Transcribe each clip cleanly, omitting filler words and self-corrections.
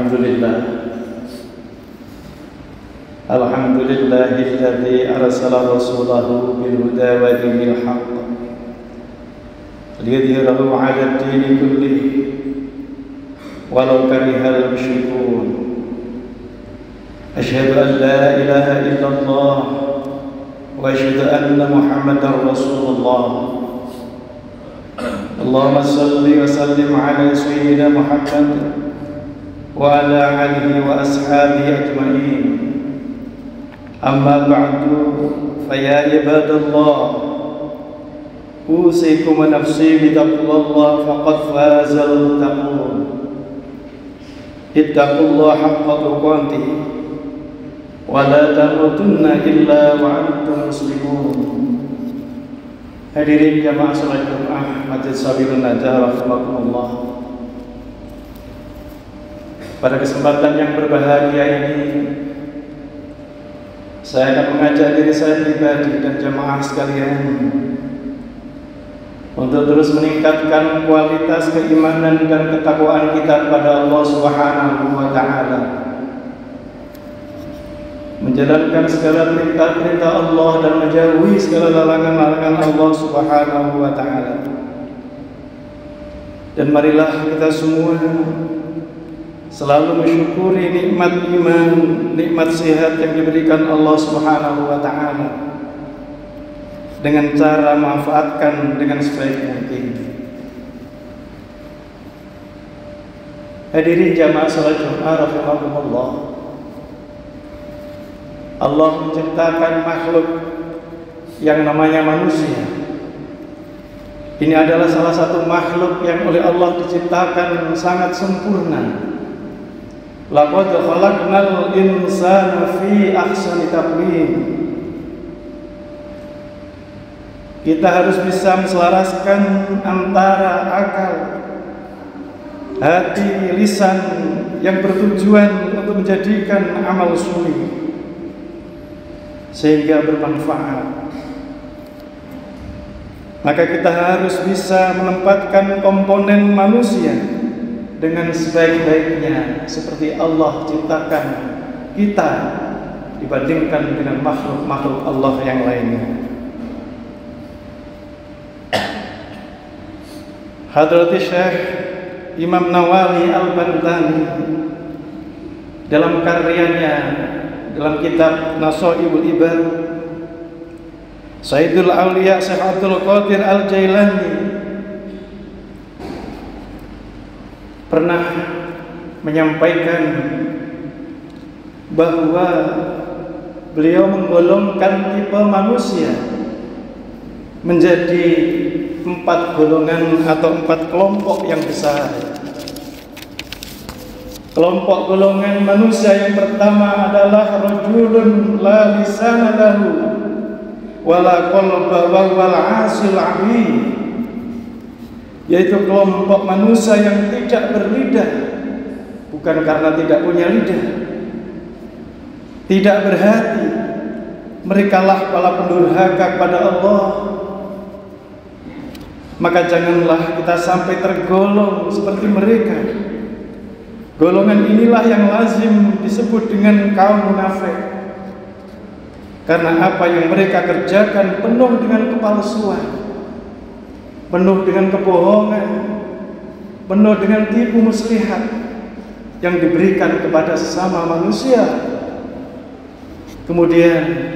الحمد لله الذي أرسل رسوله بالهدى ودين الحق ليظهره على الدين كله ولو كره المشركون. أشهد أن لا إله إلا الله وأشهد أن محمدا رسول الله. اللهم صل وسلم على سيدنا محمد وعلى آله وأصحابه أجمعين. أما بعد فيا عباد الله أوصيكم ونفسي بتقوى الله فقد فاز المتقون. اتقوا الله حق تقاته ولا تموتن إلا وأنتم مسلمون. Hadirin jamaah salat Jumat Masjid Sabilun Najah rahimakumullah. Pada kesempatan yang berbahagia ini saya akan mengajak diri saya pribadi dan jamaah sekalian untuk terus meningkatkan kualitas keimanan dan ketakwaan kita kepada Allah Subhanahu wa taala, menjalankan segala perintah-perintah Allah dan menjauhi segala larangan-larangan Allah Subhanahu wa taala. Dan marilah kita semua selalu mensyukuri nikmat iman, nikmat sehat yang diberikan Allah Subhanahu wa taala dengan cara memanfaatkan dengan sebaik mungkin. Hadirin jamaah salat Jumat rahimakumullah. Allah menciptakan makhluk yang namanya manusia. Ini adalah salah satu makhluk yang oleh Allah diciptakan sangat sempurna. Laqad khalaqnal insana fi ahsani taqwim. Kita harus bisa menselaraskan antara akal, hati, lisan yang bertujuan untuk menjadikan amal soleh sehingga bermanfaat. Maka kita harus bisa menempatkan komponen manusia dengan sebaik-baiknya seperti Allah ciptakan kita dibandingkan dengan makhluk-makhluk Allah yang lainnya. Hadrati Syekh Imam Nawawi Al-Bantani dalam karyanya dalam kitab Nashaibul Ibad, Sayyidul Auliya Syekh Abdul Qadir Al-Jailani pernah menyampaikan bahwa beliau menggolongkan tipe manusia menjadi 4 golongan atau 4 kelompok yang besar. Kelompok golongan manusia yang pertama adalah rajulun la lisana lahu wala qalba wa wal asil abi, yaitu kelompok manusia yang tidak berlidah, bukan karena tidak punya lidah, tidak berhati. Merekalah para pendurhaka kepada Allah. Maka janganlah kita sampai tergolong seperti mereka. Golongan inilah yang lazim disebut dengan kaum munafik, karena apa yang mereka kerjakan penuh dengan kepalsuan, penuh dengan kebohongan, penuh dengan tipu muslihat yang diberikan kepada sesama manusia. Kemudian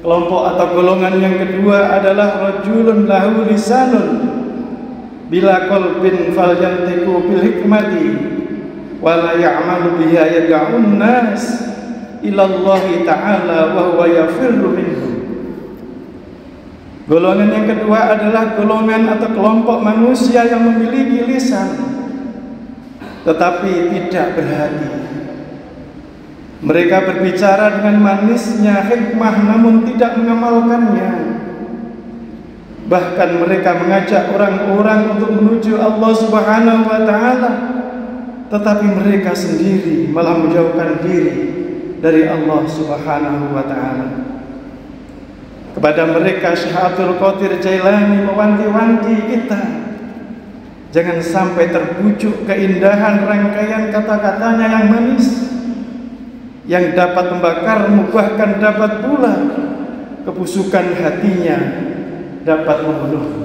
kelompok atau golongan yang kedua adalah rajulun lahu lisanun bila qalbin falyantiqu bil hikmati wala ya'malu biha yad'un nas ila Allah ta'ala wa huwa yafirru minhu. Golongan yang kedua adalah golongan atau kelompok manusia yang memiliki lisan tetapi tidak berhati. Mereka berbicara dengan manisnya hikmah namun tidak mengamalkannya. Bahkan mereka mengajak orang-orang untuk menuju Allah Subhanahu wa taala, tetapi mereka sendiri malah menjauhkan diri dari Allah Subhanahu wa taala. Kepada mereka Syekh Abdul Qadir Jailani mewanti-wanti kita, Jangan sampai terbujuk keindahan rangkaian kata-katanya yang manis, yang dapat membakarmu, bahkan dapat pula kebusukan hatinya dapat membunuhmu.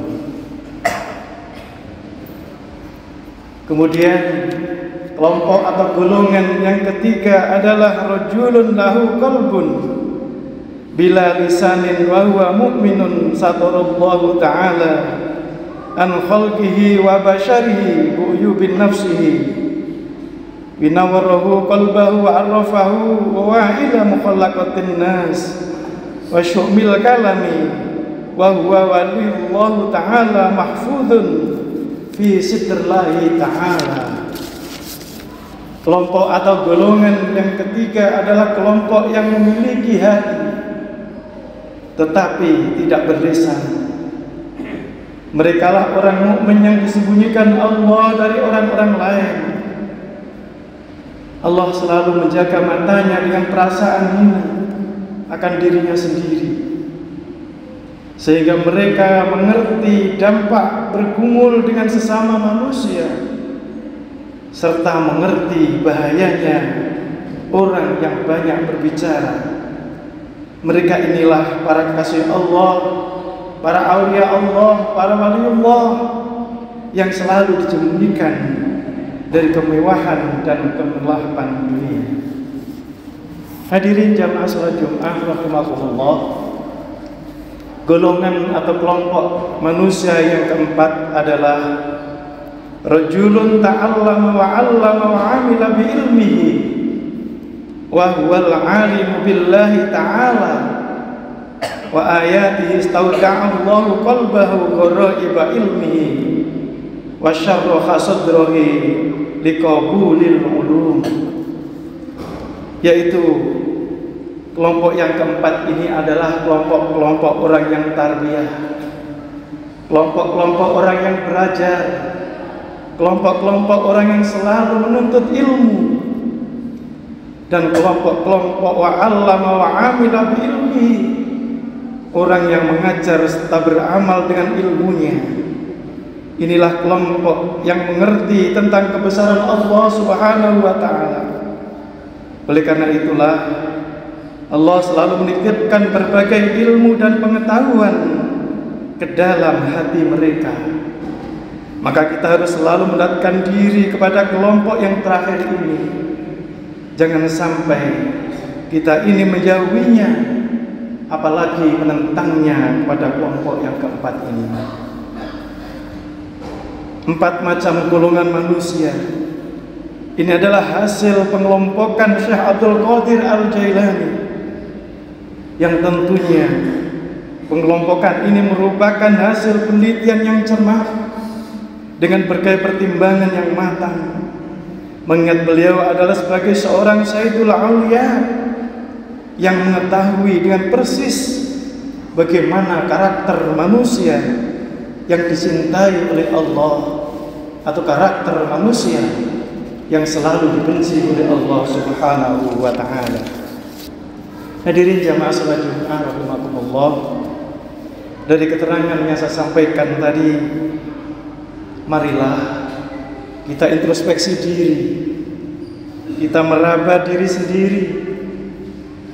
Kemudian kelompok atau golongan yang ketiga adalah rajulun lahu qalbun bila lisanin wa huwa mu'minun satarallahu ta'ala an khalqihi wa basharihi bu'yubin nafsihi binawarahu qalbahu wa arrafahu wa wa'ila mukhallaqatin nas wa syu'mil kalami wa huwa waliyullahu ta'ala mahfudun fi sitrillahi ta'ala. Kelompok atau golongan yang ketiga adalah kelompok yang memiliki hati tetapi tidak berlisan. Merekalah orang mukmin yang disembunyikan Allah dari orang-orang lain. Allah selalu menjaga matanya dengan perasaan hina akan dirinya sendiri, sehingga mereka mengerti dampak bergumul dengan sesama manusia, serta mengerti bahayanya orang yang banyak berbicara. Mereka inilah para kekasih Allah, para aulia Allah, para waliullah yang selalu disembunyikan dari kemewahan dan kemelapan dunia. Hadirin jamaah salat Jumat rahimakumullah. Golongan atau kelompok manusia yang keempat adalah rajulun ta'allama wa 'allama wa 'amila bi ilmihi wa huwal 'alimu billahi ta'ala wa ayatihi istawda'allahu qalbahu ghoraiba ilmihi wa syarraha sadrahi liqabulil ulum. Yaitu kelompok yang keempat ini adalah kelompok-kelompok orang yang tarbiyah, kelompok-kelompok orang yang belajar, kelompok-kelompok orang yang selalu menuntut ilmu, dan kelompok-kelompok wa'allama wa'amila bi'ilmi, orang yang mengajar serta beramal dengan ilmunya. Inilah kelompok yang mengerti tentang kebesaran Allah Subhanahu wa ta'ala. Oleh karena itulah Allah selalu menitipkan berbagai ilmu dan pengetahuan ke dalam hati mereka. Maka kita harus selalu mendekatkan diri kepada kelompok yang terakhir ini. Jangan sampai kita ini menjauhinya, apalagi menentangnya pada kelompok yang keempat ini. 4 macam golongan manusia ini adalah hasil pengelompokan Syekh Abdul Qadir Al-Jailani, yang tentunya pengelompokan ini merupakan hasil penelitian yang cermat dengan berbagai pertimbangan yang matang. Mengingat beliau adalah sebagai seorang Sayyidul Aulia yang mengetahui dengan persis bagaimana karakter manusia yang dicintai oleh Allah atau karakter manusia yang selalu dibenci oleh Allah Subhanahu wa ta'ala. Hadirin jamaah salat Jumat rahimakumullah, dari keterangan yang saya sampaikan tadi, marilah kita introspeksi diri, kita meraba diri sendiri,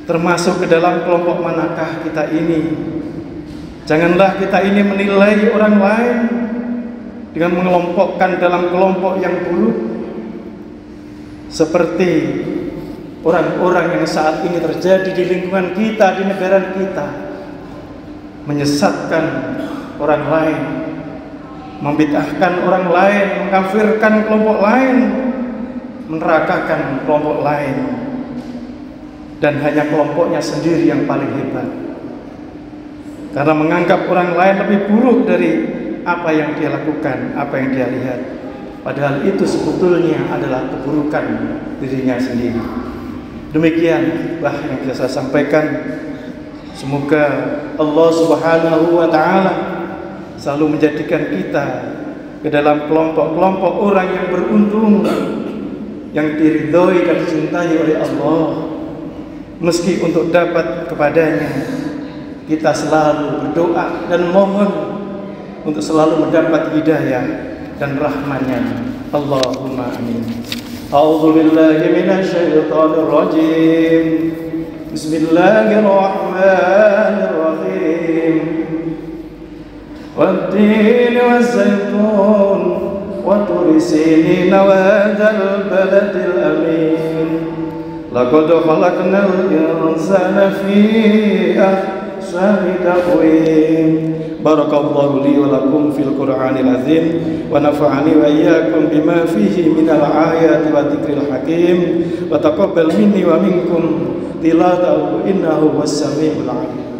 termasuk ke dalam kelompok manakah kita ini. Janganlah kita ini menilai orang lain dengan mengelompokkan dalam kelompok yang buruk, seperti orang-orang yang saat ini terjadi di lingkungan kita, di negara kita, menyesatkan orang lain, membid'ahkan orang lain, mengkafirkan kelompok lain, menerakakan kelompok lain, dan hanya kelompoknya sendiri yang paling hebat, karena menganggap orang lain lebih buruk dari apa yang dia lakukan, apa yang dia lihat. Padahal itu sebetulnya adalah keburukan dirinya sendiri. Demikian yang bisa saya sampaikan. Semoga Allah Subhanahu wa ta'ala selalu menjadikan kita ke dalam kelompok-kelompok orang yang beruntung, yang diridhoi dan dicintai oleh Allah. Meski untuk dapat kepadanya kita selalu berdoa dan mohon untuk selalu mendapat hidayah dan rahman-Nya. Allahumma amin. A'udzu billahi minasyaitonir rajim. Bismillahirrahmanirrahim. Wat-tini waz-zaitun wa turi sinin wa hadzal baladil amin. Laqad khalaqnal insana fi ahsani taqwim. Barakallahu li wa lakum fil Qur'anil azim wa nafa'ani wa iyyakum bima fihi minal ayati wa dzikril hakim wa taqabbal minni wa minkum tilawatahu innahu was-sami'ul 'alim.